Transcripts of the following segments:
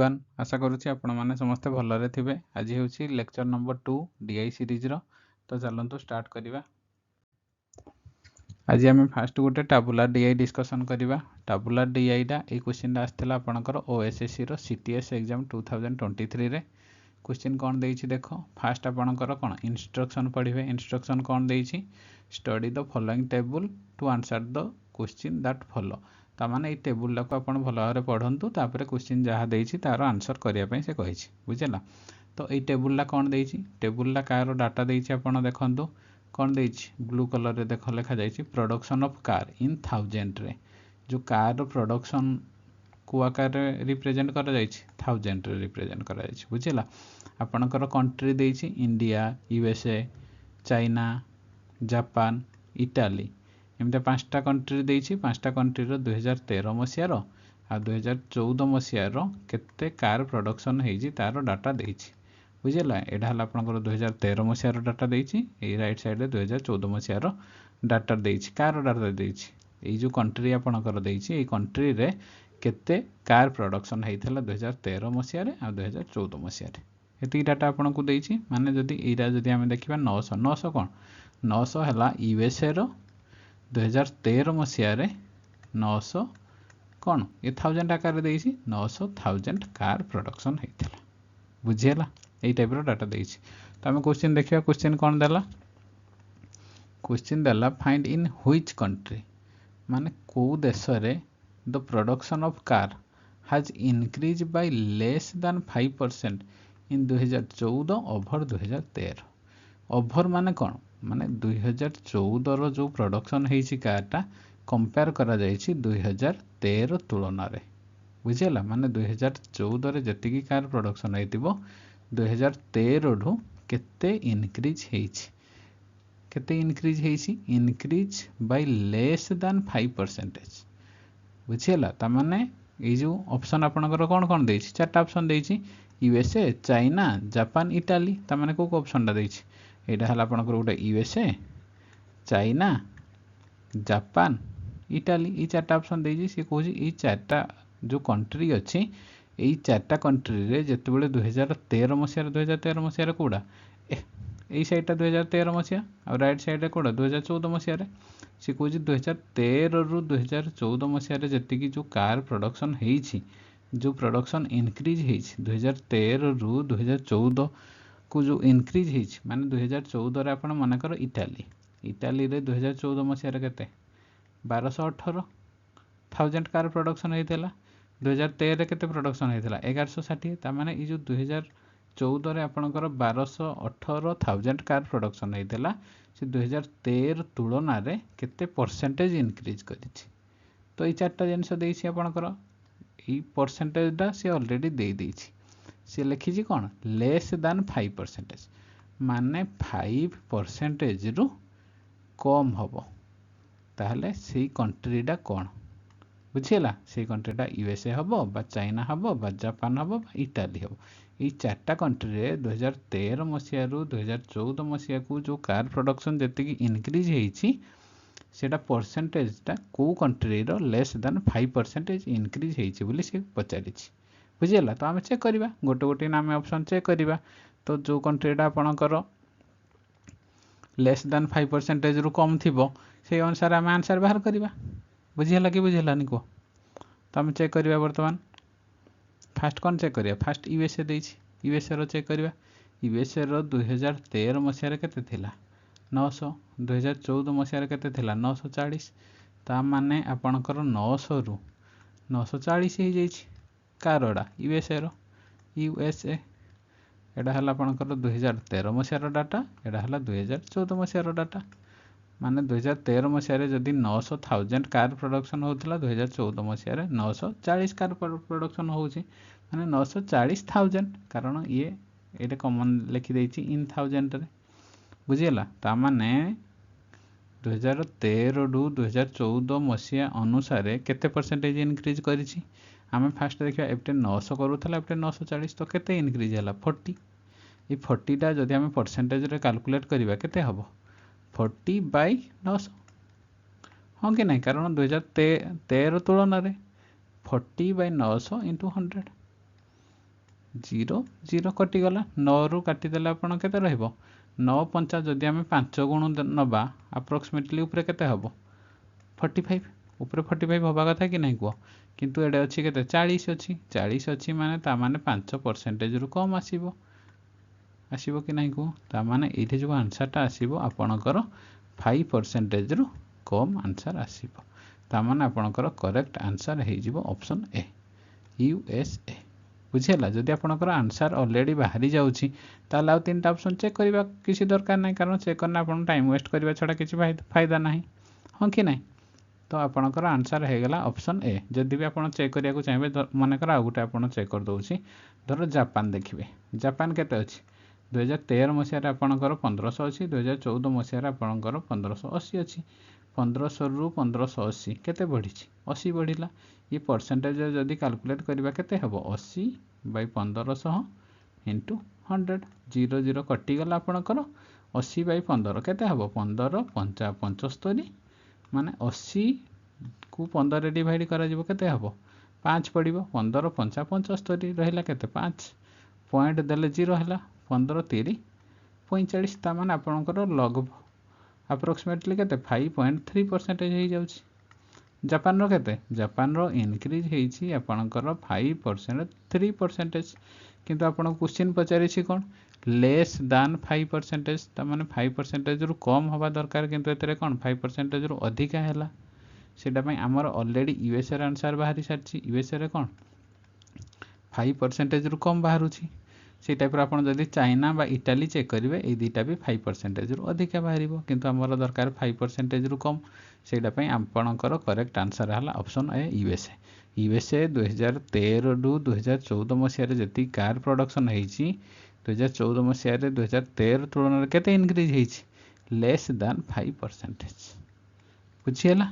Everyone आशा करुच्ची आपण मैंने समस्ते भलरे थे। आज हूँ लेक्चर नंबर 2 डीआई सीरीज रो। तो चलतु स्टार्ट करवा। आज आम फास्ट गोटे टाबुलार डीआई डिस्कसन करवा। टाबुलार डीआईटा ये क्वेश्चन आसाला आपंकर ओएसएससी रो सीटीएस एग्जाम 2023 रे। क्वेश्चन कौन देछि देख। फास्ट आपंकर कौन इंस्ट्रक्शन पढ़े। इंस्ट्रक्शन कौन देछि, study the following table to answer the question that follow. तामाने ये टेबुल को आपण भल भाव पढ़ंतु, तापर क्वेश्चन जहाँ देछि तार आंसर करने से कही बुझेगा। तो ये टेबुलटा कौन देछि, टेबुलटा कार डाटा देछि आपण देखंतु कौन देछि ब्लू कलर रे देख लिखा जाइछि production of car in thousand रे। जो कार प्रोडक्शन को आकार रिप्रेजेंट करा जाइछि थाउजेंड रे रिप्रेजेंट करा जाइछि बुझेला। आपणकर कंट्री देछि India, USA, China, Japan, Italy, एमती 5टा कंट्री देछि। 5टा कंट्री रो 2013 मसीहार आ 2014 मसीहार केते कार प्रोडक्शन हेछि तार डाटा देछि बुझेला। एडा हला आपनकर 2013 मसीहार डाटा देछि, ए राइट साइड रे 2014 मसीहार डाटा देछि, कार डाटा देछि। ए जो कंट्री आपनकर देछि ए कंट्री रे केते कार प्रोडक्शन हेइथला 2013 मसीहार आ 2014 मसीहार। एति डाटा आपनको देछि। माने जदि एरा जदि हम देखिबा 900 कोन 900 हला यूएसए रो 2013 मसीहार 900 कौन ये थाउजेंड आकार देछि 900,000 कार प्रोडक्शन हेइथला बुझियला। एई टाइप रो डाटा देछि। तो हम क्वेश्चन देखिया। क्वेश्चन कौन देला, क्वेश्चन देला फाइंड इन व्हिच कंट्री, माने को देश रे the production of car has increase by less than 5% in 2014 over 2013। Over माने कौन, माने 2014 रो जो प्रोडक्शन हेछि कारटा कंपेयर करा जाइछि 2013 तुलना रे बुझेला। माने 2014 रे जतिकी कार प्रोडक्शन हेतिबो 2013 ढु केते इनक्रीज हेछि, केते इनक्रीज हेछि, इनक्रीज बाय लेस देन 5% बुझेला। ता माने ए जो ऑप्शन आपनकर कोन कोन देछि, चारटा ऑप्शन देछि यूएसए, चाइना, जापान, इटाली। ता माने को ऑप्शन टा देछि, एटा हला आपनकर गोटे यूएसए, चाइना, जापान, इटाली, ये चारटा ऑप्शन देछि। से कहछि ये चारटा जो कंट्री अछि ये चारटा कंट्री रे जेतेबेले 2013 मसीहा 2013 मसीहा कोडा ए साइडटा 2013 मसीहा और राइट साइड कोडा 2014 मसीहा रे। से कहछि 2013 रु 2014 मसीहा रे जेतिकी जो कार प्रोडक्शन हेछि, जो प्रोडक्शन इंक्रीज हेछि 2013 रु 2014 को जो इंक्रीज हेछि, माने 2014 रे आपण माने कर इटाली, इटाली रे 2014 मसीहा रे केते 1218,000 कार प्रोडक्शन हेइथला। 2013 रे केते प्रोडक्शन हेइथला 1160। ता माने ई जो 2014 रे आपनकर 1218,000 कार प्रोडक्शन हेइथला, से 2013 तुलना रे केते परसेंटेज इंक्रीज करिछि। तो ई चारटा जिंस देछि आपनकर ई परसेंटेज दा से ऑलरेडी दे देछि। से लिखिछि कोन लेस देन 5%, माने 5% रु कम हबो। ताहले से कंट्रीटा कौन बुझेला, से कंट्रीटा यूएसए हबो बा चाइना हबो बा जापान हबो बा इटाली हबो। ये चारटा कंट्री रे 2013 मसीहा रु 2014 मसीहा को जो कार प्रोडक्शन जेतिकी इनक्रीज हेछि सेटा परसेंटेजटा को कंट्री रो लेस देन 5% इनक्रीज हेछि बोली से पचारिछि बुझेला। तो आमे चेक करबा गोटे गोटे नाम ऑप्शन चेक करबा। तो जो कंट्रीटा आपनकर लेस देन 5% रु कम थिबो से अनुसार आम आंसर बाहर करवा बुझीगला कि बुझेलानी को। तो आम चेक करवा बर्तमान फास्ट कौन चेक करवा, फास्ट यूएसए देछि, यूएसए रो चेक करवा। यूएसए रो 2013 मसीहार केते थिला 900, 2014 मसीहार केते थिला 940। ता माने आपनकर 900 रु 940 हो जाइछि कारडा यूएसए रो। यूएसए एडा हला आपनकर 2013 मसीहार डाटा, एडा हला 2014 मसीहार डाटा। माने 2013 मसीहार जदि 900,000 कार प्रोडक्शन होउथला 2014 मसीहार 940 कार प्रोडक्शन होउछि, माने 940,000 कारण ये एटा कॉमन लिखि देछि इन थाउजेंड रे बुझियला। ता माने 2013 रु 2014 मसीहा अनुसार केते परसेंटेज इनक्रीज करिछि। आमे फास्ट देखिया एपटे 900 करूथला एपटे 940, तो केते इनक्रीज हला 40। ये 40 टा जदि आमे परसेंटेज रे कैलकुलेट करिबा केते हबो 40/900 हाँ कि नहीं, कारण 2013 तुलन में 40/900 × 100 0 0 कटिगला 9 रु काटिदेले आपण केते रहिबो 9 पंचा जदि आमे 5 गुण नबा अप्रोक्सीमेटली ऊपर केते हबो 45 ऊपर 45 हवा कथा कि नहीं कह किंतु एडे अच्छी केते 40 अच्छी माने ता माने 5% रु कम आसीबो कि नहीं कह ता माने एठी जो आंसर टा आसीबो आपणकर 5% रु कम आंसर आसीबो ता माने आपणकर करेक्ट आंसर हे जिवो ऑप्शन ए USA बुझेला जदि आपणकर आंसर ऑलरेडी बाहरी जाउछि ताला 3टा ऑप्शन चेक करबा किसी दरकार नहीं कारण चेक करना आपण टाइम वेस्ट करबा छडा किसी फायदा नहीं हां कि नहीं तो आपणकर आंसर हे गेला ऑप्शन ए जदि भी आपण चेक करिया को चाहबे माने कर आ गुटे आपण चेक कर दउछि धरो जापान देखिबे जापान केते अछि 2013 मसिया रे आपणकर 1500 अछि 2014 मसिया रे आपणकर 1580 अछि 1500 रु 1580 केते बढ़िछि 80 बढ़िला ये परसेंटेज जदि कैलकुलेट करबा केते हबो 80 बाय 1500 इनटू 100 0 0 कटि गला आपणकर 80 बाय 15 केते हबो 15 5 75 माने 80 को 15 रे डिवाइड करा जिवो केते हबो 5 पडिबो 15 5 75 रहिला केते 5 पॉइंट देले 0 हला 15 3 45 ता माने आपणकर लगभग अप्रोक्सीमेटली केते 5.3% हे जाउछि जापान रो केते जापान रो इनक्रीज हेछि आपणकर 5% 3% किंतु आपण क्वेश्चन पचारि छि कोन लेस दान 5% ता माने 5% रु कम हवा दरकार किंतु एतरे कोन 5% रु अधिका हैला सेटा पई हमर ऑलरेडी यूएसए र आंसर बाहरी सारछि यूएसए रे कोन 5% रु कम बाहरुछि से टाइप आपण जदि चाइना बा इटाली चेक करिवे ए दीटा भी 5% रु अधिका बाहरिबो किंतु हमर दरकार 5% रु कम सेटा पई आपणकर करेक्ट आंसर हला ऑप्शन ए यूएसए 2013 रु 2014 मसिया रे जति कार प्रोडक्शन हेछि 2014 मसिया रे 2013 तुलना रे केते इनक्रीज हेछि लेस देन 5% बुझियला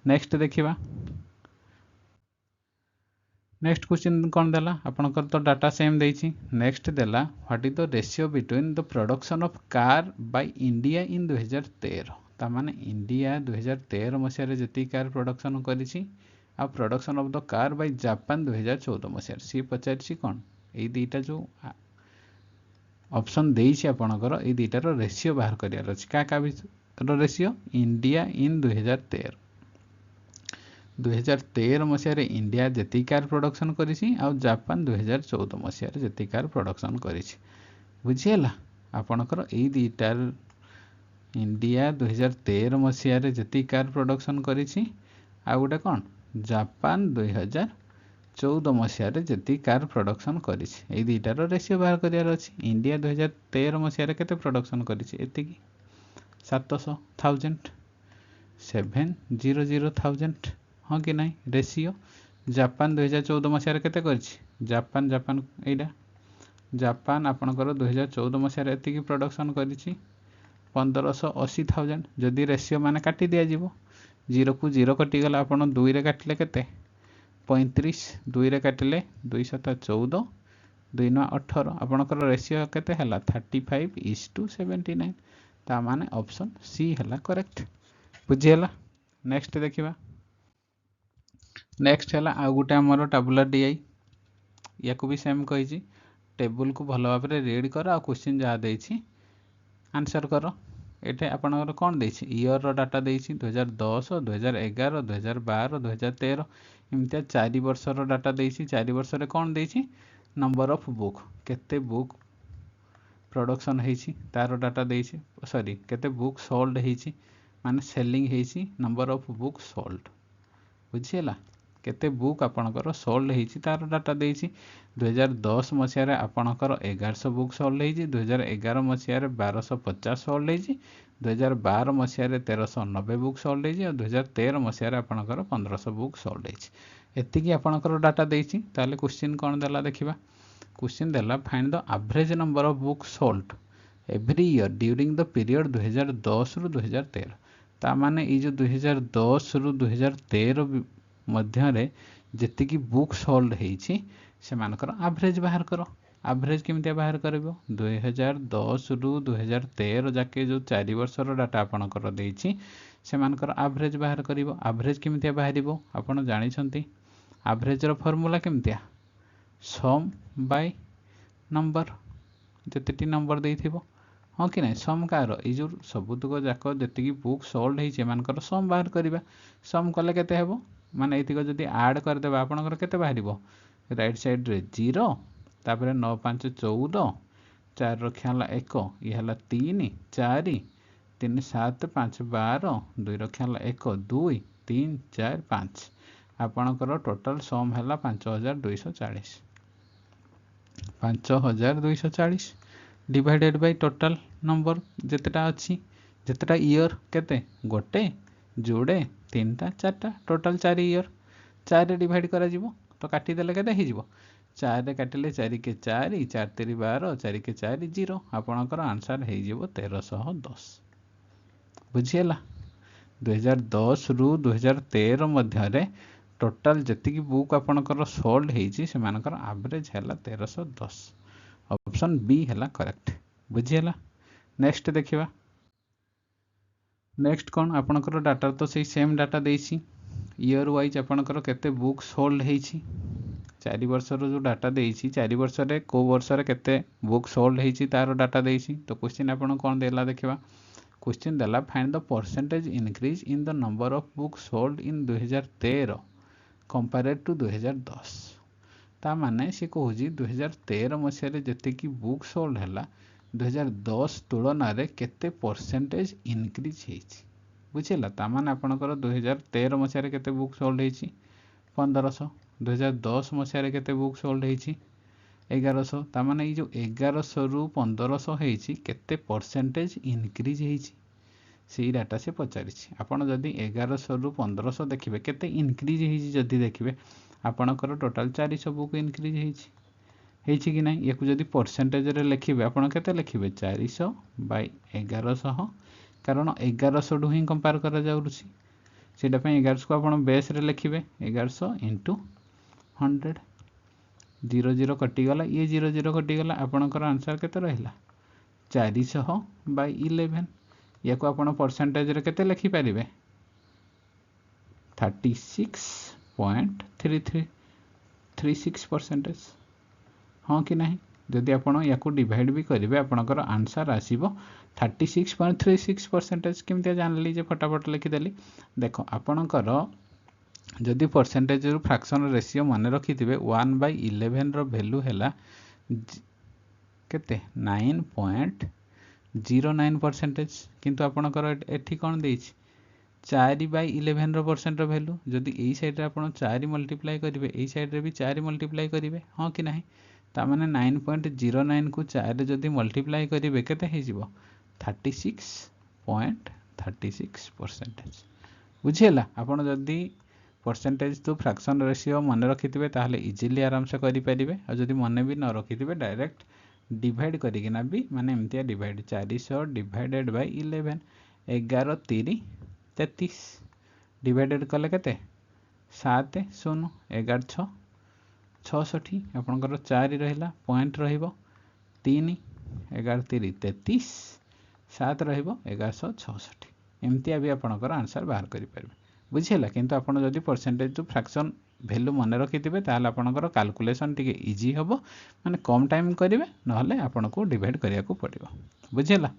नेक्स्ट देखिबा नेक्स्ट क्वेश्चन कौन देला आपनकर तो डाटा सेम देछि नेक्स्ट देला what is the ratio between the production of car by India in 2013 ता माने इंडिया 2013 मसिया रे जति कार प्रोडक्शन करिछि आ production of the car by Japan 2014 मसिया सी पचारछि कोन ए दीटा जो ऑप्शन देछि आपनकर ए दीटा रो रेशियो बाहर करियार अछि का रो रेशियो इंडिया इन 2013 मसिया रे इंडिया जति कार प्रोडक्शन करिछि आ जापान 2014 मसिया रे जति कार प्रोडक्शन करिछि बुझियला आपनकर ए दीटा इंडिया 2013 मसिया रे जति कार प्रोडक्शन करिछि आ गुटे कोन जापान 2014 मसिया रे जति कार प्रोडक्शन करिछि ए दीटा रो रेशियो बाहर करियार अछि इंडिया 2013 मसिया रे केते प्रोडक्शन करिछि एतिकी 700,000 700,000 हाँ कि नहीं रेशियो जापान 2014 मसिया रे केते करिछि जापान एइडा जापान आपनकर 2014 मसिया रे एतिकी प्रोडक्शन करिछि 1580,000 जदि रेशियो माने काटी दिया जिवो 0 को 0 कटि गला आपण 2 रे काटिले केते 35 2 रे काटिले 2 7 14 2 9 18 आपनकर रेशियो केते हला 35:79 ता माने ऑप्शन सी हला करेक्ट बुझियला नेक्स्ट देखिबा नेक्स्ट हला आ गुटे हमर टेबुलर डीआई या को भी सेम कहिछि टेबल को भलो भाबरे रीड कर आ क्वेश्चन जा देछि आंसर कर एठे आपनकर कोन देछि ईयर रो डाटा देछि 2010 2011 2012 2013 इमतिया 4 वर्ष रो डाटा देछि 4 वर्ष रे कोन देछि नंबर ऑफ बुक केते बुक प्रोडक्शन हेछि तारो डाटा देछि सॉरी केते बुक सोल्ड हेछि माने सेलिंग हेछि नंबर ऑफ बुक सोल्ड बुझियला केते बुक आपनकर सोल्ड हेछि तार डाटा देछि 2010 मसिया रे आपनकर 1100 बुक सोल्ड हेछि 2011 मसिया रे 1250 सोल्ड हेछि 2012 मसिया रे 1390 बुक सोल्ड हेछि और 2013 मसिया रे आपनकर 1500 बुक सोल्ड हेछि एतिकी आपनकर डाटा देछि ताले क्वेश्चन कोन देला देखिबा क्वेश्चन देला find the average number of book sold every year during the period 2010 रु 2013 ता माने ई जो 2010 रु 2013 मध्य रे जतिकी बुक सोल्ड हेछि से मानकर एवरेज बाहर करो एवरेज केमितिया बाहर करबो 2010 रु 2013 जाके जो 4 वर्ष रो डाटा आपनकर देछि से मानकर एवरेज बाहर करिवो एवरेज केमितिया बाहरिबो आपण जानि छंती एवरेज रो फार्मूला केमितिया सम बाय नंबर जिते नंबर देइथिबो हाँ कि नहीं सम कार यो सबुतक जाक जी बुक सोल्ड होती एमकर सम बाहर करवा सम कले केते हेबो माने एतिक जदि ऐड करदेबा आपनकर केते बाहरिबो राइट साइड रे 0 तापर 9 5 14 4 रखिया हला 1 ये हला 3 4 3 7 5 12 2 रखिया हला 1 2 3 4 5 आपनकर टोटल सम हला 5240 5240 डिवाइडेड बाय टोटल नंबर जितेटा अच्छी जितेटा इयर केते गोटे जोड़े 3टा 4टा टोटल 4 इयर 4 डिवाइड करा जिवो तो काटिदेले केते हे जिवो 4 काटिले 4 के 4 4 3 12 4 के 4 0 आपनकर आंसर हे जिवो 1310 बुझियला 2010 रु 2013 मध्य टोटाल जी बुक आपनकर सोल्ड होती से एवरेज है 1310 ऑप्शन बी है करेक्ट बुझीगला नेक्स्ट देखिबा नेक्स्ट कौन आपनकर डाटा तो सही सेम डाटा देइछि ईयर वाइज आपनकर केते बुक सोल्ड होती 4 वर्ष जो डाटा देइछि 4 वर्ष रे को वर्ष रे केते बुक सोल्ड होती तार डाटा देइछि तो क्वेश्चन आपन कौन देला देखिबा क्वेश्चन देला find the percentage increase in the number of book sold in 2013 compared to 2010 ता माने से कहूँ 2013 मसीह जी बुक सोल्ड है 2010 तुलन में केते परसेंटेज इनक्रीज होती बुझेगा ता माने आपनकर 2013 मसीह केते बुक सोल्ड होती 1500 2010 मसीह केते बुक सोल्ड होती 1100 ता माने ये जो 1100 रु 1500 होती केते परसेंटेज इनक्रीज होती से डाटा से पचारि आपड़ जदि 1100 रु 1500 देखिए केते इनक्रीज होती जदि देखिए आपणकर टोटाल 400 बुक इनक्रीज होती कि नहीं या जदि परसेंटेज रे लिखिबे आपण केते लिखिबे 400 बाय 1100 कारण 1100 डू ही कंपेयर करा जाउछि सेटा पे 1100 को आपण बेस रे लिखिबे 1100 इंटू 100 0 0 कटि गला ये 0 0 कटि गला आपणकर आंसर केते रहिला 400 बाय 11 या को आपण परसेंटेज रे केते लिखि परिबे 36.36% हाँ कि नहीं जदि आपण या को डिवाइड भी करेंगे आपणकर आंसर आसीबो 36.36% केमती जानली जे फटाफट लिखिदेली देख आपणकर जदि परसेंटेज रु फ्रैक्शन रेशियो मन रखिथिबे 1/11 रो वैल्यू हैला केते 9.09% किंतु आपणकर एठी कोन देछि 4/11 रो परसेंट रो वैल्यू जदि एई साइड रे आपण 4 मल्टीप्लाई करिवे एई साइड रे भी 4 मल्टीप्लाई करिवे हां कि नहीं ता माने 9.09 को 4 रे जदि मल्टीप्लाई करिवे केते हे जिवो 36.36% बुझियला आपण जदि परसेंटेज तो फ्रैक्शन रेशियो मन रखिथिबे ताहले इजीली आराम से करि परिबे आ जदि मन भी न रखिथिबे डायरेक्ट डिवाइड करिकिना भी माने एमतिया डिवाइड 400 डिवाइडेड बाय 11 11 3 33 डिवाइडेड कले केते 7 0 11 6 66 आपनकर 4 रहिला पॉइंट रहिबो 3 11 3 33 7 रहिबो 1166 एमतिया भी आपनकर आंसर बाहर करि परबे बुझियला किंतु आपण जदि परसेंटेज टू फ्रैक्शन वैल्यू मन रखिथिबे ताहले आपनकर कैलकुलेशन टिके इजी हबो माने कम टाइम करिवे नहले आपनको डिवाइड करिया को पड़िबो बुझियला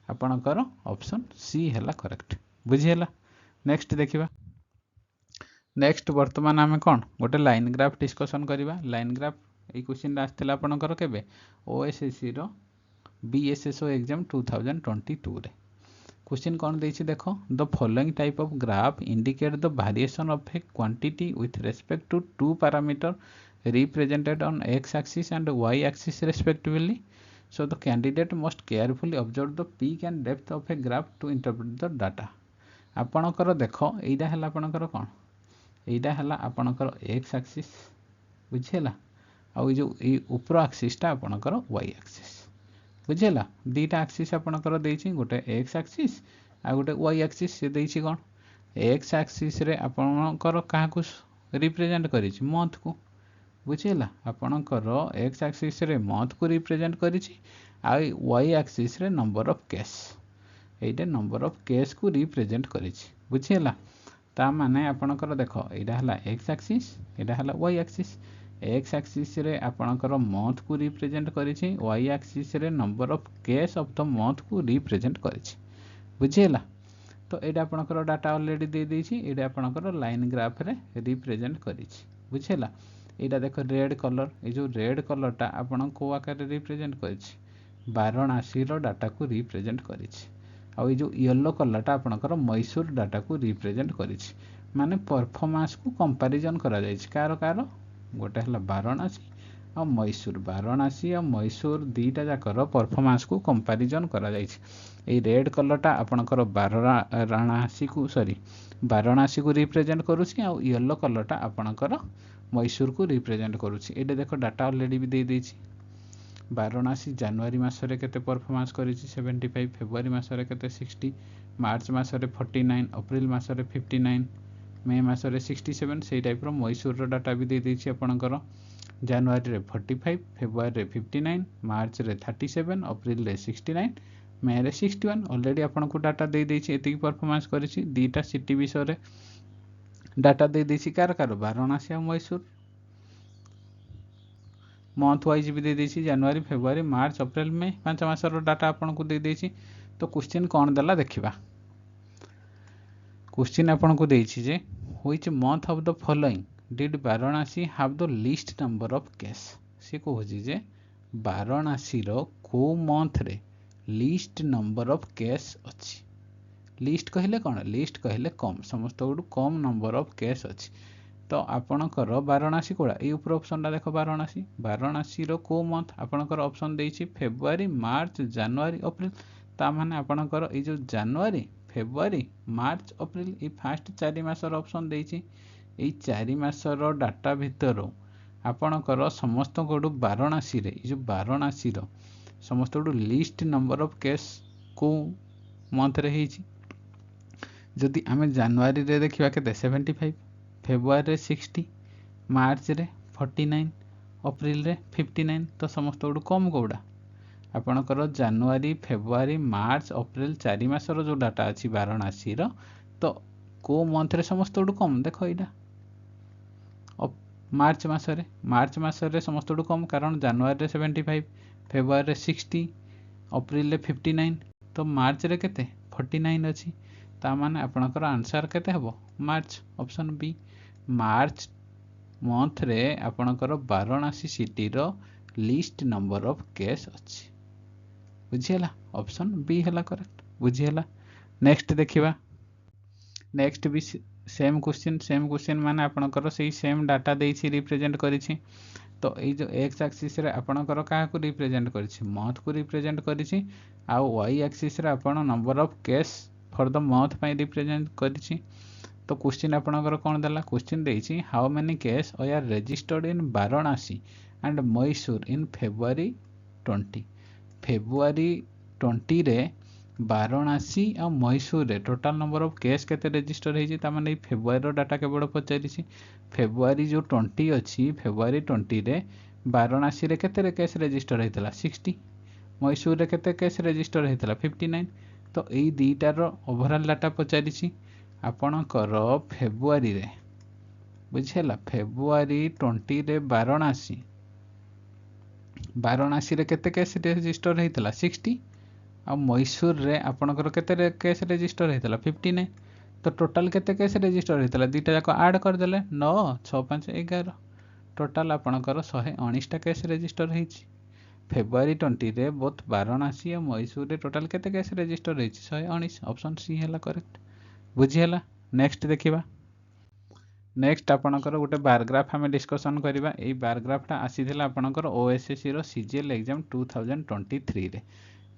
आपनकर ऑप्शन सी हैला करेक्ट बुझियला नेक्स्ट देखिबा नेक्स्ट वर्तमान आमे कोन गोटे लाइन ग्राफ डिस्कशन करिबा लाइन ग्राफ ए क्वेश्चन आस्थिला आपनकर केबे ओएसएससी रो बीएसएसओ एग्जाम 2022 रे क्वेश्चन कौन देछि देखो the following type of graph indicate the variation of a quantity with respect to two parameter represented on x axis and y axis respectively so the candidate must carefully observe the peak and depth of a graph to interpret the data आपणकर देख एटा है आपणकर कौन एटा है आपणकर x axis बुझेला आ जो ऊपर axisटा आपणकर y axis बुझेला दीटा एक्सिस आपणकर देछि गोटे x एक्सिस आ गोटे y एक्सिस से देछि कोन x एक्सिस रे आपणकर काहा को रिप्रेजेंट करिछि मंथ को बुझेला आपणकर x एक्सिस रे मंथ को रिप्रेजेंट करिछि आ y एक्सिस रे number of case Etah number of case को रिप्रेजेंट करिछि बुझेला ता माने आपणकर देखो एटा हला x एक्सिस एटा हला y एक्सिस एक्स एक्सिस रे आपणकर मंथ को रिप्रेजेंट करिछि, वाई एक्सिस रे number of case of the month को रिप्रेजेंट करिछि। बुझिला? तो एटा आपणकर डाटा ऑलरेडी दे देछि, एटा आपणकर लाइन ग्राफ रे रिप्रेजेंट करिछि। बुझिला? एटा देखो रेड कलर, ए जो रेड कलर टा आपण को आकार रे रिप्रेजेंट करिछि, वाराणसी रो डाटा को रिप्रेजेंट करिछि। आ ए जो येलो कलर टा आपणकर मैसूर डाटा को रिप्रेजेंट करिछि। माने परफॉर्मेंस को कंपैरिजन करा जाइछि कार गोटे हला वाराणसी आ मैसूर। वाराणसी आ मैसूर दीटा जाकर परफॉर्मेंस को कंपैरिजन करा जाइछि। ए रेड कलर टा आपणकर वाराणसी को रिप्रेजेंट करूछि, आ येलो कलर टा आपणकर मैसूर को रिप्रेजेंट करूछि। एटा देखो डाटा ऑलरेडी भी दे देछि। वाराणसी जनवरी मासरे केते परफॉर्मेंस करिछि 75, फेब्रुआरी मासरे केते 60, मार्च मासरे 49, अप्रैल मासरे 59, मे मासरे 67। सेही टाइप रो मैसूर रो डाटा भी दे देछि आपणकर जनवरी रे 45, फेब्रुआरी रे 59, मार्च रे 37, अप्रैल रे 69, मे रे 61। ऑलरेडी आपनको डाटा दे देछि एतिकी परफॉर्मेंस करिछि। दीटा सिटी विषय रे डाटा दे देछि कार वाराणसी आ मैसूर। मंथ वाइज भी दे देछि, जनवरी, फेब्रुआरी, मार्च, अप्रैल, मे 5 मासर डाटा आपनको दे देछि। तो क्वेश्चन कोन देला देखिबा। क्वेश्चन आपनको देछि जे which month of the following did Varanasi have the least number of case. से कहछि जे वाराणसी रो को मंथ रे लीस्ट नंबर ऑफ केस अछि। लिस्ट कहले कोन, लिस्ट कहले कम, समस्त गुड कम नंबर ऑफ केस अछि। तो आपणकर वाराणसी कोडा ए ऊपर ऑप्शन टा देखो, वाराणसी रो को मंथ आपणकर ऑप्शन देछि फेब्रुआरी, मार्च, जनवरी, अप्रैल। ता माने आपणकर ए जो जनवरी, फेब्रुआरी, मार्च, अप्रैल ए फर्स्ट 4 मासर ऑप्शन देछि। ए 4 मासर डाटा भितर आपणकर समस्त गुड वाराणसी रे, ए जो वाराणसी रो समस्त good list number of case को मंथ रे हेछि। जदि आमे जनवरी रे देखिबा केते 75, फेब्रुआरी रे 60, मार्च रे 49, अप्रैल रे 59। तो समस्त गुड कम कोडा आपणकर जनवरी, फेब्रुआरी, मार्च, अप्रैल 4 मासर जो डाटा अछि वाराणसी रो, तो को मंथ रे समस्त गुड कम। देखो एटा मार्च मासरे समस्त गुड कम, कारण जनवरी रे 75, फेब्रुआरी रे 60, अप्रैल रे 59, तो मार्च रे केते 49 अछि। ता माने आपणकर आंसर केते हबो March, option B. March month रे आपणकर वाराणसी सिटी रो लिस्ट नंबर ऑफ केस अछि। बुझियला, ऑप्शन बी हला करेक्ट। बुझियला? नेक्स्ट देखिबा। नेक्स्ट भी सेम क्वेश्चन माने आपणकर सेही सेम डाटा देछि, रिप्रेजेंट करिछि। तो ए जो एक्स एक्सिस रे आपणकर का को रिप्रेजेंट करिछि, मंथ को रिप्रेजेंट करिछि। आ वाई एक्सिस रे आपण number of case for the month पई रिप्रेजेंट करिछि। तो क्वेश्चन आपणकर कोन देला, क्वेश्चन देछि how many case are registered in Varanasi and Mysore in February 20। February 20 रे वाराणसी आ मैसूर रे टोटल नंबर ऑफ केस केते रजिस्टर हेछि। ता माने फेब्रुआरी रो डाटा केबड़ पचारिछि। फेब्रुआरी जो 20 अछि, फेब्रुआरी 20 रे वाराणसी रे केते केस रजिस्टर हेतला 60, मैसूर रे केते केस रजिस्टर हेतला 59। तो एई दीटा रो ओवरऑल डाटा पचारिछि आपणकर फेब्रुआरी रे। बुझिला? फेब्रुआरी 20 रे वाराणसी रे केते केस रजिस्टर हेतला 60, आ मैसूर रे आपणकर केते केस रजिस्टर हेतला 59। तो टोटल केते केस रजिस्टर हेतला, दीटा जाको ऐड कर देले 9 6 5 11, टोटल आपणकर 119 टा केस रजिस्टर हेछि। फेब्रुआरी 20 रे बोथ वाराणसी आ मैसूर रे टोटल केते केस रजिस्टर हेछि 119, ऑप्शन सी हला करेक्ट। बुझियला? नेक्स्ट देखिबा। नेक्स्ट आपणकर गोटे बार ग्राफ हमें डिस्कशन करिबा। एई बार ग्राफ टा आसीथिला आपणकर ओएसएससी रो सीजीएल एग्जाम 2023 रे।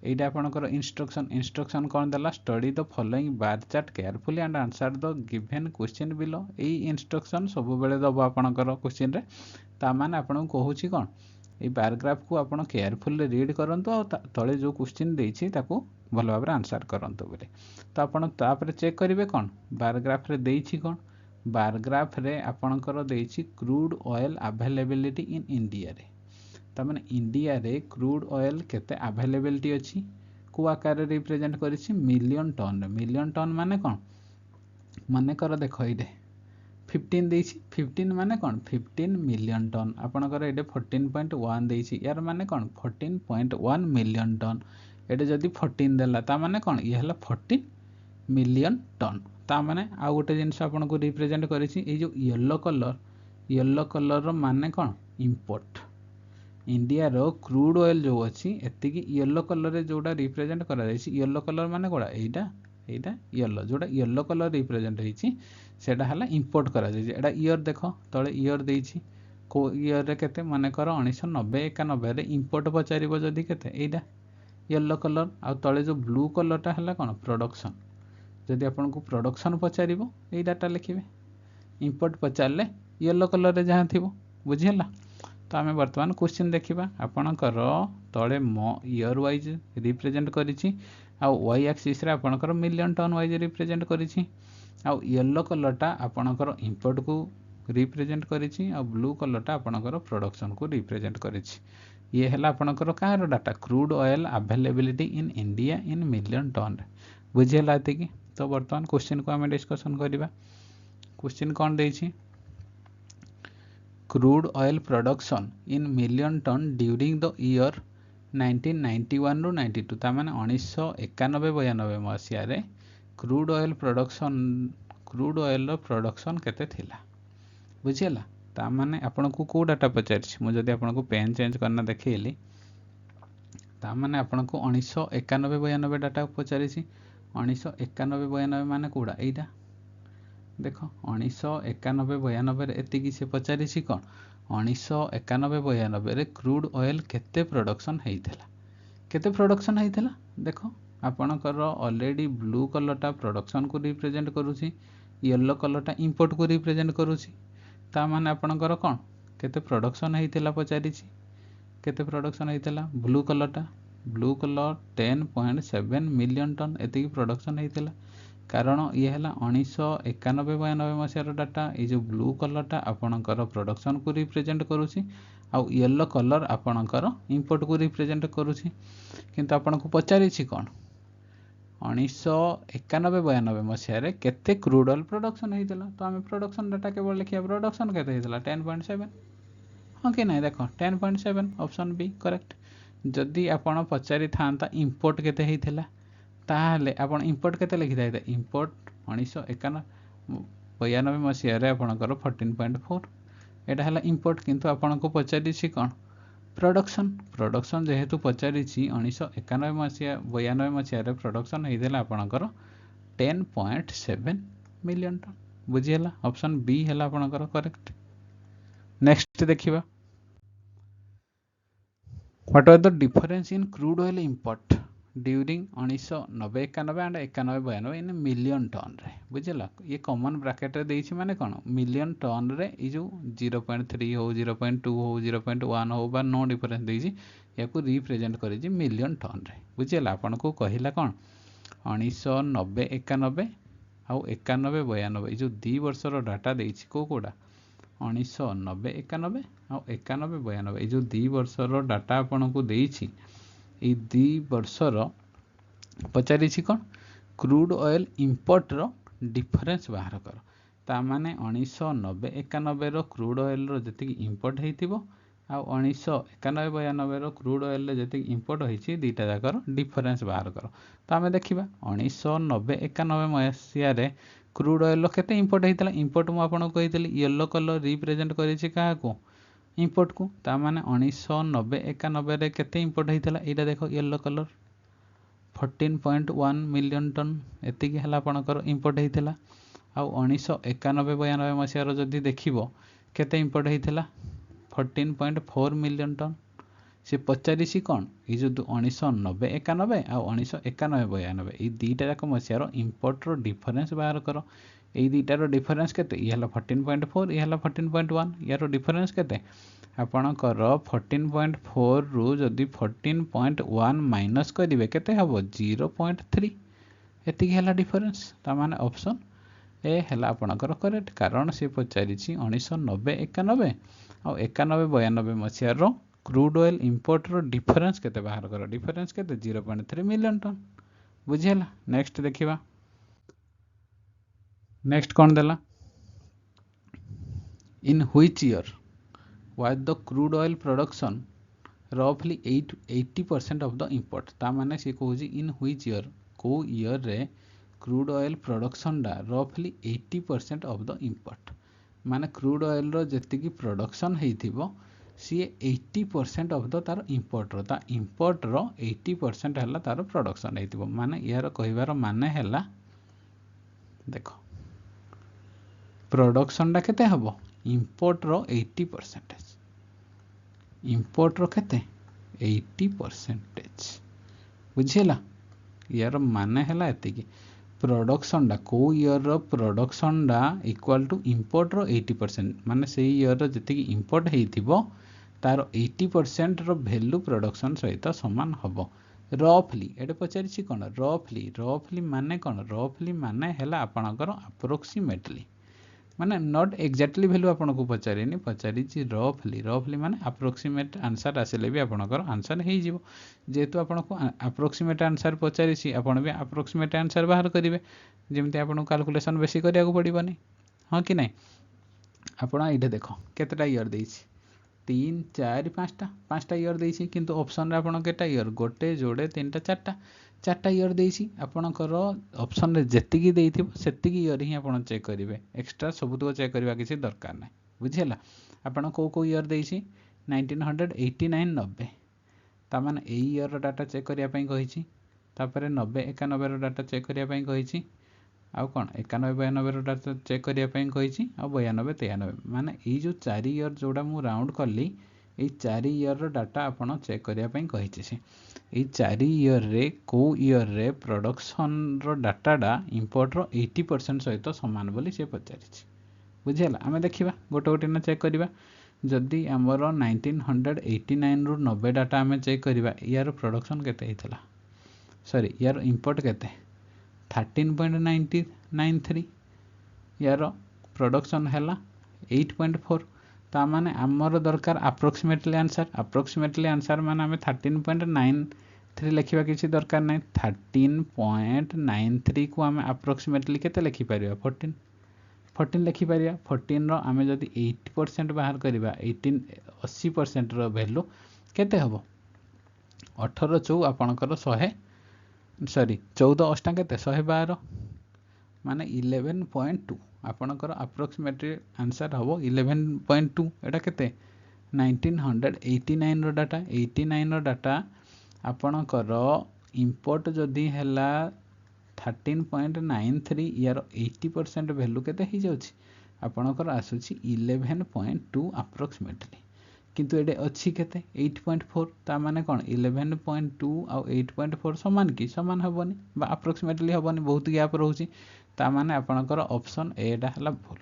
एटा आपणकर इंस्ट्रक्शन कोन देला, study the following bar chart carefully and answer the given question below. AE instruction सब बेले दबो आपणकर क्वेश्चन रे। ता माने आपन कहूची कोन, ए बार ग्राफ को आपण केयरफुली रीड करंतु आ तळे जो क्वेश्चन देछि ताको भल भाबरे आंसर करंतु बोले। तो आपण तापर चेक करिवे कोन बार ग्राफ रे देछि कोन। बार ग्राफ रे आपणकर देछि crude oil availability in India रे। ता माने इंडिया रे क्रूड ऑयल केते अवेलेबिलिटी अछि, को आकार रे रिप्रेजेंट करिछि मिलियन टन रे। मिलियन टन माने कोन, माने कर देखो इडे 15 देछि 15 माने कौन 15 मिलियन टन आपणकर ये 14.1 देछि यार माने कौन 14.1 मिलियन टन ये जदि 14 देला ता माने कौन ये हला 14 मिलियन टन ता माने आ गोटे जिनस आपन को रिप्रेजेंट करिछि ए जो येलो कलर माने कौन इंपोर्ट इंडिया रो क्रूड ऑयल जो अच्छी एतिकी येलो कलर रे जोटा रिप्रेजेंट करा जायछि येलो कलर माने कोडा एइटा येलो जोटा येलो कलर रिप्रेजेंट होइछि सेटा हला इंपोर्ट करा जायछि एटा ईयर देखो तळे ईयर देइछि को ईयर रे केते माने कर 1990 91 रे इंपोर्ट पचारिबो जदी केते एइटा येलो कलर आ तळे जो ब्लू कलरटा हला कोन प्रोडक्शन जदि आपन को प्रोडक्शन पचारिबो एइ डाटा लिखिबे इंपोर्ट पचारले येलो कलर रे जहां थिबो बुझियला तो आम बर्तमान क्वेश्चन देखा आपणकर तले ईयर वाइज रिप्रेजेंट करिछि वाई एक्सिस रे आपणकर मिलियन टन वाइज रिप्रेजेंट करिछि येलो कलरटा आपणकर इंपोर्ट को रिप्रेजेंट करिछि ब्लू कलरटा आपणकर प्रोडक्शन को रिप्रेजेंट करिछि ये है आपणकर कहार data crude oil availability in India in million tonne बुझीगला एतिकी तो बर्तमान क्वेश्चन को आम डिस्कसन करबा क्वेश्चन कौन देछि crude oil production in million ton during the year 1991 ରୁ 92 ता माने 1991-92 मसिया रे क्रूड ऑयल रो प्रोडक्शन केते थिला बुझियला ता माने आपन को को डाटा पचारछि मु जदी आपन को पेन चेंज करना देखैली ता माने आपन को 1991-92 डाटा पचारछि 1991-92 माने कोडा एइटा देखो 1991-92 एतिकी से पचारिछि कौन 1991-92 रे क्रूड ऑयल केते प्रोडक्शन हेइथिला देखो आपणकर ऑलरेडी ब्लू कलरटा प्रोडक्शन को रिप्रेजेंट करूछि येलो कलरटा इंपोर्ट को रिप्रेजेंट करूछि ता माने आपणकर कौन केते प्रोडक्शन हेइथिला पचारिछि केते प्रोडक्शन हेइथिला ब्लू कलर 10.7 मिलियन टन एतिकी प्रोडक्शन हेइथिला कारण ये है 1991-92 मसीहार डाटा ये जो ब्लू कलरटा आपणकर प्रोडक्शन को रिप्रेजेंट करूछि आउ येलो कलर आपणकर इंपोर्ट को रिप्रेजेंट करूछि किंतु आपन को पचारिछि कोन 1991-92 मसीहार केते क्रूड ऑयल प्रोडक्शन हेइतला तो आमे प्रोडक्शन डाटा केवल लिखिया प्रोडक्शन केते हेइतला 10.7 हां कि नै देखो 10.7 ऑप्शन बी करेक्ट जदी आपन पचारि थांता इंपोर्ट केते हेइतला ताहले आपण इंपोर्ट केते लिखि थाइते इंपोर्ट 1991-92 मसिया रे आपणकर 14.4 एटा हला इंपोर्ट किंतु आपण को पचारिछि कोन प्रोडक्शन जेहेतु पचारिछि 1991-92 मसिया रे प्रोडक्शन हेइदेला आपणकर 10.7 मिलियन टन बुझियला ऑप्शन बी हला आपणकर करेक्ट नेक्स्ट देखिबा what are the difference in crude oil import during 1990-91 and 91-92 in million ton रे बुझला ये कॉमन ब्रैकेट रे देछि माने कोन मिलियन टन रे ई जो 0.3 हो 0.2 हो 0.1 हो बा नो डिफरेंस देछि याकू रिप्रेजेंट करै जे मिलियन टन रे बुझला आपन को कहिला कोन 1990-91 आ 91-92 जो 2 वर्ष रो डाटा देछि कोडा 1990-91 आ 91-92 जो 2 वर्ष रो डाटा आपन को देछि ए 2 वर्षर पचारिछि कोन क्रूड ऑयल इंपोर्ट रो डिफरेंस बाहर कर ता माने 1990-91 रो क्रूड ऑयल रो जति इंपोर्ट हेतिबो आ 1991-92 रो क्रूड ऑयल रे जति इंपोर्ट होइछि दीटा जाकर डिफरेंस बाहर कर तो हमें देखिबा 1990-91 मसिया रे क्रूड ऑयल केते इंपोर्ट हेतिला इंपोर्ट मु आपन को कहितली येलो कलर रिप्रेजेंट करिछि काहा को इंपोर्ट को ता माने 1990-91 रे केते इंपोर्ट हेतिला एटा देखो येलो कलर 14.1 मिलियन टन एतिकी हला आपनकर इंपोर्ट हेतिला आ 1991-92 मसिया रो जदी देखिबो केते इंपोर्ट हेतिला 14.4 मिलियन टन से पचारिछि कोन ए जो 1990-91 आ 1991-92 ए दीटा जाक मसिया रो इंपोर्ट रो डिफरेंस बाहर करो ए दीटा रो डिफरेंस केते ये हला 14.4 ये हला 14.1 यारो डिफरेंस केते आपनकर 14.4 रु जदी 14.1 माइनस करिवे केते हबो 0.3 एतिकी हला डिफरेंस ता माने ऑप्शन ए हला आपनकर करेक्ट कारण से पचारिछि 1990-91 आ 91-92 मसिया रो क्रूड ऑयल इंपोर्ट रो डिफरेंस केते बाहर करो डिफरेंस केते 0.3 मिलियन टन बुझियला नेक्स्ट देखिबा नेक्स्ट कोन देला in which year was the crude oil production रफली 80% ऑफ द इंपोर्ट ता माने सी कहूँ इन व्हिच ईयर को ईयर रे क्रूड ऑयल प्रोडक्शन डा रफली 80% ऑफ द इंपोर्ट माने crude oil row जेतिकी production हेइथिबो C 80% of the तार इंपोर्ट रो ता इंपोर्ट रो 80% हला तार प्रोडक्शन हेइथिबो माने यार कहिबार माने हला देखो प्रोडक्शन डा केते हबो इंपोर्ट रो 80% इंपोर्ट रो केते 80% बुझिला यार माने हला एतिकी प्रोडक्शन डा को ईयर रो प्रोडक्शन डा इक्वल टू इंपोर्ट रो 80% माने से ईयर रो जतिकी इंपोर्ट हेइथिबो तार 80% रो वैल्यू प्रोडक्शन सहित समान हबो रफली एटे पचारिछि कोन रफली माने कोन रफली माने हला आपनकर अप्रोक्सीमेटली माने नॉट एक्जेक्टली वैल्यू आपन को पचारिनी पचारिछि रफली माने अप्रोक्सीमेट आंसर आसिले भी आपनकर आंसर हेइ जिवो जेतु आपन को अप्रोक्सीमेट आंसर पचारिछि आपन भी अप्रोक्सीमेट आंसर बाहर करिवे जेमति आपन कैलकुलेशन बेसी करिया को पड़िबनी हां कि नै आपन एठे देखो केतेटा ईयर देइछि 3 4 5टा ईयर देइछि किंतु ऑप्शन रे आपन केटा ईयर गोटे जोड़े 3टा 4टा ईयर देइछि आपनकर ऑप्शन रे जेतिकी देइथिबो सेतिकी ईयर ही आपन चेक करिवे एक्स्ट्रा सबुतो चेक करबा किछि दरकार नै बुझियला आपन को ईयर देइछि 1989 90 ता माने ए ईयर रो डाटा चेक करिया पई कहिछि तापरे 90 91 रो डाटा चेक करिया पई कहिछि आउ कोन 91 92 रो डाटा चेक करिया पई कहिछि आ 92 93 माने ई जो 4 ईयर जोडा मु राउंड करली ए 4 ईयर रो डाटा आपन चेक करिया पई कहिछि से ए 4 ईयर रे को ईयर रे प्रोडक्शन रो डाटा डा इंपोर्ट रो 80% सहित समान बोली से पचारिछि बुझियला आमे देखिबा गोटे गोटे ना चेक करिबा जदि हमरो 1989 रो 90 डाटा आमे चेक करिबा यार प्रोडक्शन केते हितला सॉरी यार इंपोर्ट केते 13.93 यार प्रोडक्शन हैला 8.4 ता माने हमरो दरकार अप्रोक्सीमेटली आंसर माने हमें 13.93 लिखिबा किछि दरकार नै 13.93 को हमें अप्रोक्सीमेटली केते लिखि परिबा 14 लिखि परिबा 14 रो हमें जदि 80% बाहर करिबा 80% रो वैल्यू केते हबो 18 चौ आपनकर 100 सॉरी 14 अष्टा केते 112 माने 11.2 आपनकर अप्रोक्सीमेटली आंसर हबो 11.2 एटा केते 1989 रो डाटा 89 रो डाटा आपनकर इंपोर्ट जदि हैला 13.93 यार 80% वैल्यू केते ही जाउछि आपनकर आसुछि 11.2 अप्रोक्सीमेटली किंतु एडे अछि केते 8.4 ता माने कोन 11.2 आ 8.4 समान की समान हबनी बा अप्रोक्सीमेटली हबनी बहुत गैप रहउछि ता माने आपनकर ऑप्शन ए डा हला भूल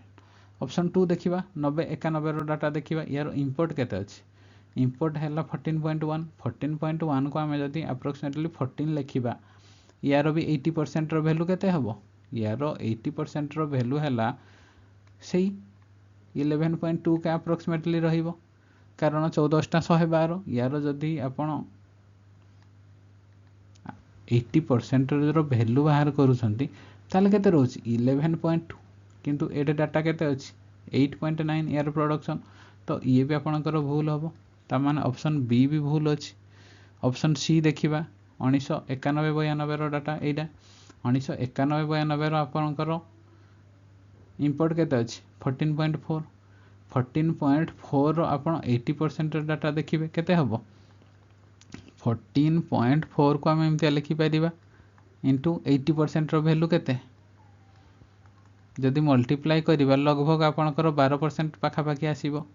ऑप्शन 2 देखिबा 90 91 रो डाटा देखिबा यार इंपोर्ट केते अछि इंपोर्ट हैला 14.1 को हमें जदि अप्रोक्सीमेटली 14 लिखिबा यार भी 80% रो वैल्यू केते हबो यार 80% रो वैल्यू हैला सेही 11.2 के अप्रोक्सीमेटली रहिबो कारण 14 टा 112 यार जदि आपण 80% रो वैल्यू बाहर करूछंती ताले केते रहउछि 11.2 किंतु एडे डाटा केते अछि 8.9 यार प्रोडक्शन तो ये भी आपनकर भूल हबो ता माने ऑप्शन बी भी भूल अछि ऑप्शन सी देखिबा 1991 92 रो डाटा एडा 1991 92 रो आपनकर इंपोर्ट केते अछि 14.4 14.4 रो आपण 80% रो डाटा देखिबे केते हबो 14.4 को हम एमते लिखि परिबा इनटू 80% रो वैल्यू केते जदि मल्टीप्लाई करिबा लगभग आपनकर 12% पाखा पाखी आसीबो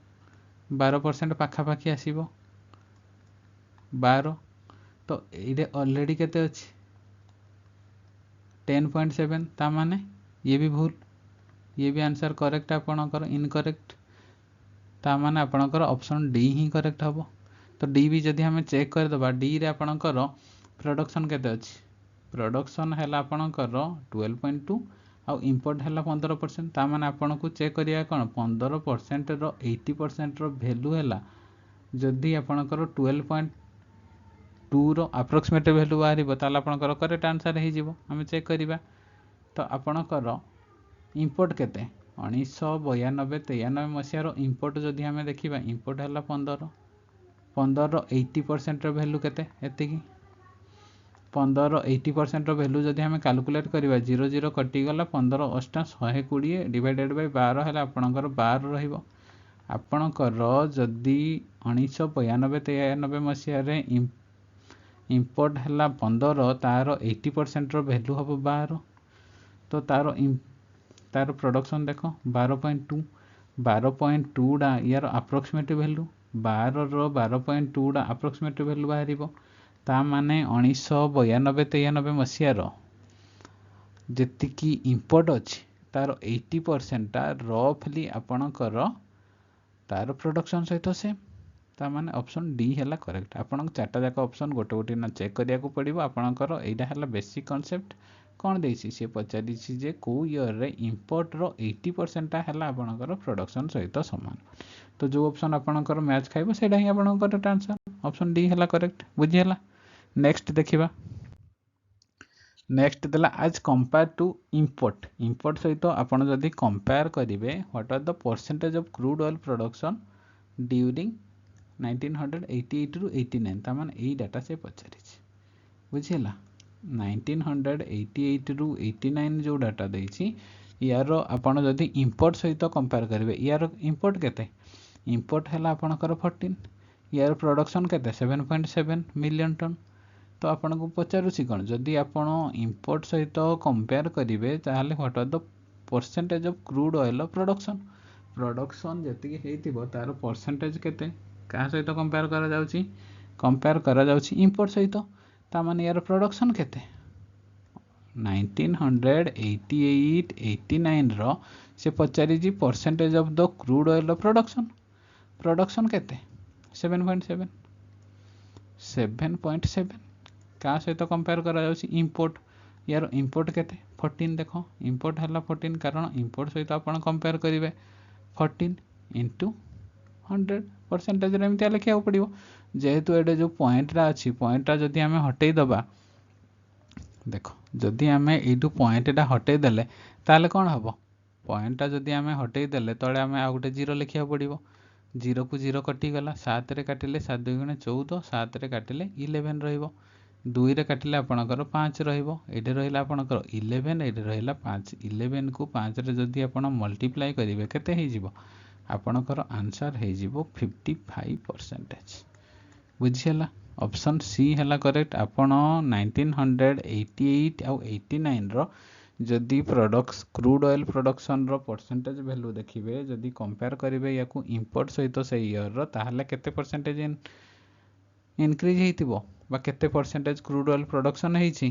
12% पाखा पाखी आसीबो 12 तो एडे ऑलरेडी केते अछि 10.7 ता माने ये भी भूल ये भी आंसर करेक्ट आपनकर इनकरेक्ट ता माने आपनकर ऑप्शन डी ही करेक्ट हबो तो डी भी जदि हमें चेक कर दबा डी रे आपनकर प्रोडक्शन केते अछि प्रोडक्शन हैला आपनकर 12.2 आ इंपोर्ट हैला 15% ता माने आपन को चेक करिया कोन 15% रो 80% रो वैल्यू हैला जदि आपनकर 12.2 रो अप्रोक्सीमेट वैल्यू बाहरिबो ताला आपनकर करेक्ट आंसर हे जिवो हम चेक करिबा तो आपनकर इंपोर्ट केते 1992-93 मसीहार इंपोर्ट जदि आम देखा इंपोर्ट है 15 80% भैल्यू केते एतिकी 15 80% भैल्यू जदि आम कैलकुलेट करवा 0 0 कटिगला 15 8 120 डिवाइडेड बाय 12 है आपणकर 12 रहिबो आपणकर जदि 1992-93 मसीहार इंपोर्ट है 15 तार 80% भैल्यू हम 12 तो तार प्रोडक्शन देख 12.2 12.2 डा यार अप्रोक्सीमेट भैल्यू 12 12.2 डा अप्रोक्सीमेट भैल्यू बाहर ता माने 1992-93 मसीहार जेतिकी इंपोर्ट अच्छी तार 80% टा रफली आपणकर तार प्रोडक्शन सहित सेम ता माने ऑप्शन डी है करेक्ट आपन चार्टा जाक ऑप्शन गोटे गोटे ना चेक करिया को पड़िबो आपणकर एटा है बेसिक कांसेप्ट कौन देसी से पचारि जे को ईयर रे इंपोर्ट रो 80% टा है आपणकर प्रोडक्शन सहित समान तो जो ऑप्शन आपणकर मैच खाइबो सेटा ही आपणकर आंसर ऑप्शन डी है करेक्ट बुझी हला नेक्स्ट देखिबा नेक्स्ट देला आज कंपेयर टू इंपोर्ट सहित आपन जदि कंपेयर करिवे what are the percentage of crude oil production during 1988 to 89 ता माने एई डाटा से पचारि बुझिला 1988 टू 89 जो डाटा देछि यार आपन जदि इंपोर्ट सहित कंपेयर करिवे यार इंपोर्ट केते इंपोर्ट हैला आपनकर 14 यार प्रोडक्शन केते 7.7 मिलियन टन तो आपन को पचारुछि कोन जदि आपन इंपोर्ट सहित कंपेयर करिवे ताहाले what are the percentage of crude oil production जति हेतिबो तार परसेंटेज केते का सहित कंपेयर करा जाउछि इंपोर्ट सहित ता माने यार प्रोडक्शन केते 1988-89 रो से पचारि जी percentage of the crude oil production केते 7.7 का सहित कंपेयर करा जाउछि इंपोर्ट यार इंपोर्ट केते 14 देखो इंपोर्ट हला 14 कारण इंपोर्ट सहित आपण कंपेयर करिवे 14 into 100 परसेंटेज रे एमती लिखा पड़ो जेहेतु एडे जो पॉइंटा अच्छी पॉइंटा जदि आम हटई दबा देखो जदि आम यू पॉइंटा हटई देले ताले कौन हम पॉइंटा जदि आम हटई देले तले आम आ गोटे 0 लिखा पड़ो 0 को 0 कटिगला 7 रे काटिले 7 2 गुणे 14 7 रे काटिले 11 रहिबो 2 रे काटिले आपणकर 5 रहिबो एडे रहिला आपणकर 11 एडे रहिला 5 11 को 5 रे जदि आपण मल्टीप्लाई करिवे केते हे जिवो आपणकर आंसर हे जिवो 55% बुझिला ऑप्शन सी है करेक्ट आपण 1988 आउ 89 रो जदि प्रोडक्ट्स क्रूड ऑयल प्रोडक्शन रो परसेंटेज वैल्यू देखिबे जदि कंपेयर करिवे याकू इंपोर्ट सहित से ईयर रो ताहले केते परसेंटेज इनक्रीज हेतिबो बा केते परसेंटेज क्रूड ऑयल प्रोडक्शन हेछि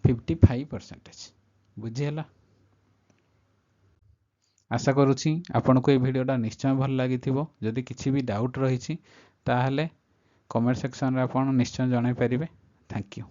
55% बुझिला आशा करूछि आपनको ये वीडियोटा निश्चय भल लागिथिबो जदि किछि भी डाउट रहिछि ताहले कमेंट सेक्शन रे आपण निश्चय जणाई परिबे थैंक यू।